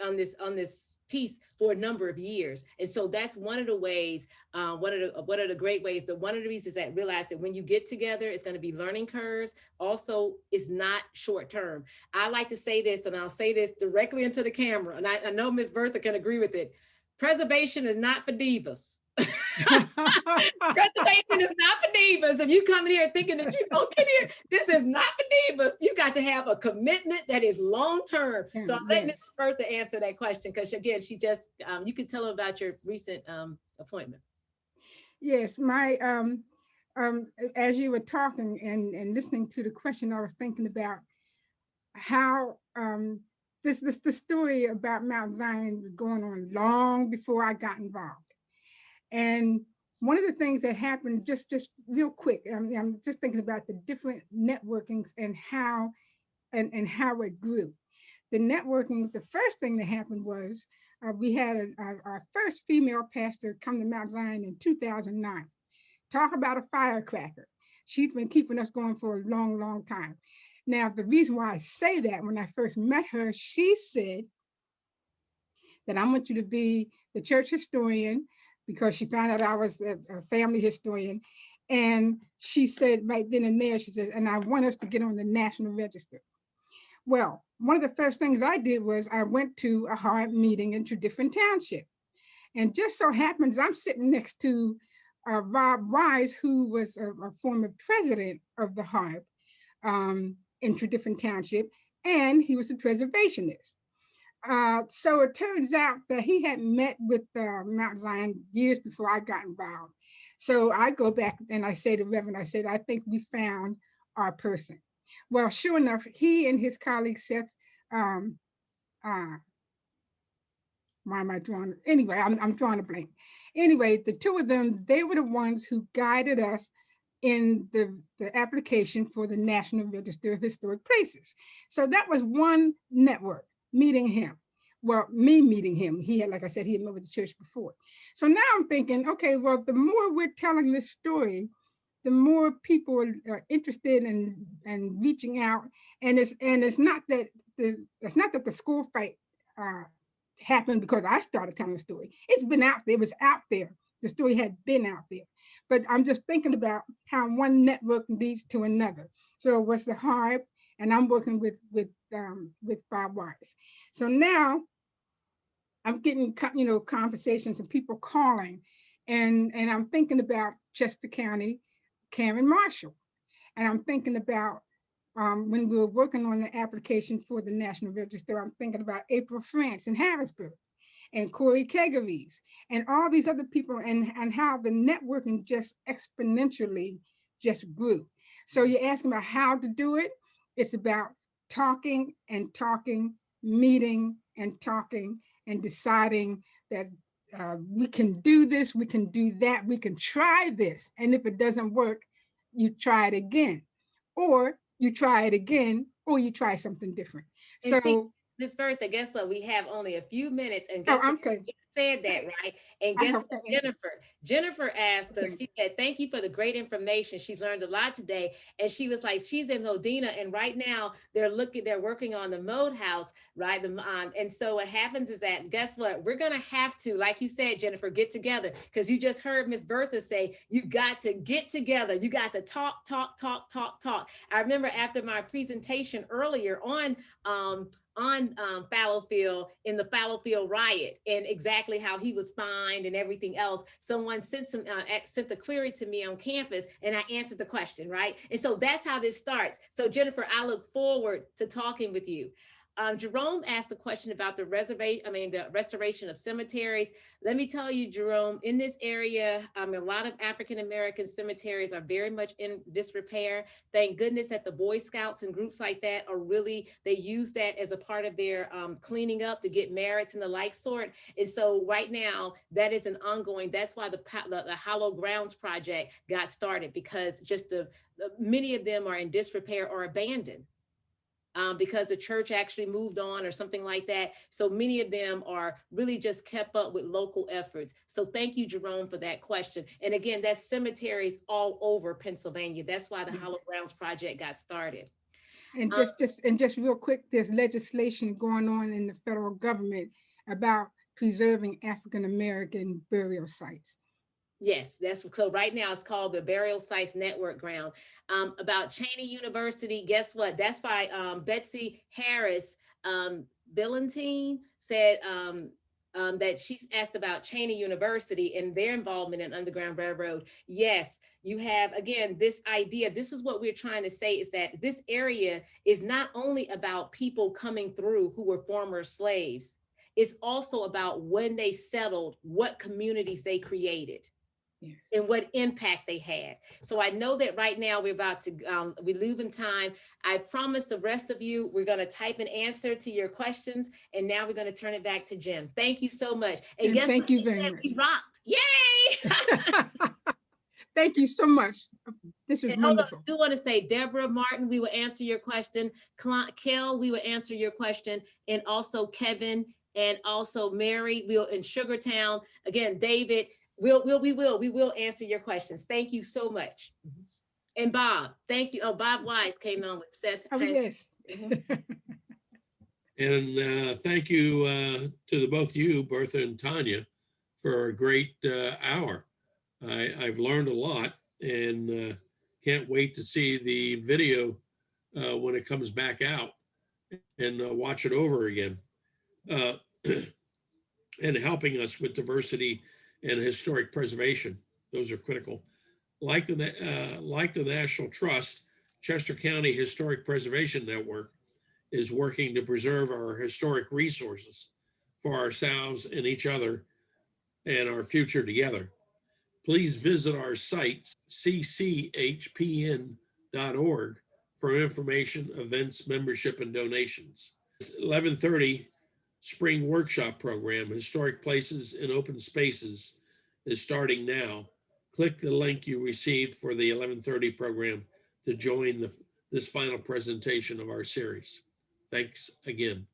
on this piece for a number of years. And so that's one of the ways, one of the great ways, that one of the reasons that realize that when you get together, it's going to be learning curves. Also, it's not short term. I like to say this, and I'll say this directly into the camera, and I know Ms. Bertha can agree with it. Preservation is not for divas. Preservation is not for divas. If you come in here thinking that you don't get here, this is not for divas. You got to have a commitment that is long term. So I'll let Ms. Yes. Bertha answer that question, because again, she just you can tell her about your recent appointment. Yes. As you were talking and listening to the question, I was thinking about how the story about Mount Zion was going on long before I got involved. And one of the things that happened, just real quick, I'm just thinking about the different networkings and how it grew. The networking, the first thing that happened was we had our first female pastor come to Mount Zion in 2009. Talk about a firecracker. She's been keeping us going for a long, long time. Now, the reason why I say that, when I first met her, she said that I want you to be the church historian, because she found out I was a family historian. And she said right then and there, she says, and I want us to get on the National Register. Well, one of the first things I did was I went to a HARP meeting in Tredyffrin Township. And just so happens I'm sitting next to Rob Wise, who was a former president of the HARP in Tredyffrin Township, and he was a preservationist. So it turns out that he had met with Mount Zion years before I got involved. So I go back and I say to Reverend, I said, I think we found our person. Well, sure enough, he and his colleague Seth, why am I drawing? Anyway, I'm drawing a blank. Anyway, the two of them, they were the ones who guided us in the application for the National Register of Historic Places. So that was one network, meeting him. Well, me meeting him. He had, like I said, he had met with the church before. So now I'm thinking, okay, well, the more we're telling this story, the more people are interested in reaching out. And it's not that the school fight happened because I started telling the story. It's been out there. It was out there. The story had been out there. But I'm just thinking about how one network leads to another. So it was the HARP, and I'm working with Bob Wise. So now I'm getting conversations and people calling, and I'm thinking about Chester County, Karen Marshall, and I'm thinking about when we were working on the application for the National Register, I'm thinking about April France in Harrisburg and Corey Kegeries and all these other people, and how the networking just exponentially just grew. So you're asking about how to do it. It's about talking and talking, meeting and talking, and deciding that we can do this, we can do that, we can try this. And if it doesn't work, you try it again, or you try it again, or you try something different. And see, So, Miss Bertha, guess what? We have only a few minutes, and oh, guess what? okay. You said that, right? And I guess hope what? that answers. Jennifer asked us, Okay. she said, thank you for the great information. She's learned a lot today. And she was like, she's in Modena, and right now they're working on the Mode House, right? And so what happens is that, guess what? We're gonna have to, like you said, Jennifer, get together, because you just heard Miss Bertha say, you got to get together. You got to talk, talk, talk, talk, talk. I remember after my presentation earlier on Fallowfield, in the Fallowfield riot, and exactly how he was fined and everything else. Someone sent a query to me on campus, and I answered the question, right? And so that's how this starts. So Jennifer, I look forward to talking with you. Jerome asked a question about the restoration of cemeteries. Let me tell you, Jerome, in this area, a lot of African-American cemeteries are very much in disrepair. Thank goodness that the Boy Scouts and groups like that they use that as a part of their cleaning up to get merits and the like sort. And so right now, that is an ongoing, that's why the Hollow Grounds Project got started, because just many of them are in disrepair or abandoned. Because the church actually moved on or something like that. So many of them are really just kept up with local efforts. So thank you, Jerome, for that question. And again, that's cemeteries all over Pennsylvania. That's why the Hollow Grounds Project got started. And just real quick, there's legislation going on in the federal government about preserving African American burial sites. Yes, that's so right now it's called the Burial Sites Network Ground. About Cheney University, guess what? That's by Betsy Harris Billantine said that she's asked about Cheney University and their involvement in Underground Railroad. Yes, you have, again, this idea. This is what we're trying to say, is that this area is not only about people coming through who were former slaves, it's also about when they settled, what communities they created. Yes. And what impact they had. So I know that right now we're about to, we're losing time. I promised the rest of you, we're going to type an answer to your questions. And now we're going to turn it back to Jim. Thank you so much. And guess thank you very much. We rocked. Yay! Thank you so much. This was wonderful. I do want to say, Deborah Martin, we will answer your question. Kel, we will answer your question. And also Kevin, and also Mary, we'll in Sugartown. Again, David, we will answer your questions. Thank you so much. And Bob, thank you. Oh, Bob Wise came on with Seth. Oh, yes. And thank you to the both of you, Bertha and Tonya, for a great hour. I've learned a lot, and can't wait to see the video when it comes back out, and watch it over again. And helping us with diversity and historic preservation. Those are critical. Like the National Trust, Chester County Historic Preservation Network is working to preserve our historic resources for ourselves and each other and our future together. Please visit our site, CCHPN.org, for information, events, membership, and donations. 11:30 Spring Workshop Program, Historic Places and Open Spaces, is starting now. Click the link you received for the 11:30 program to join this final presentation of our series. Thanks again.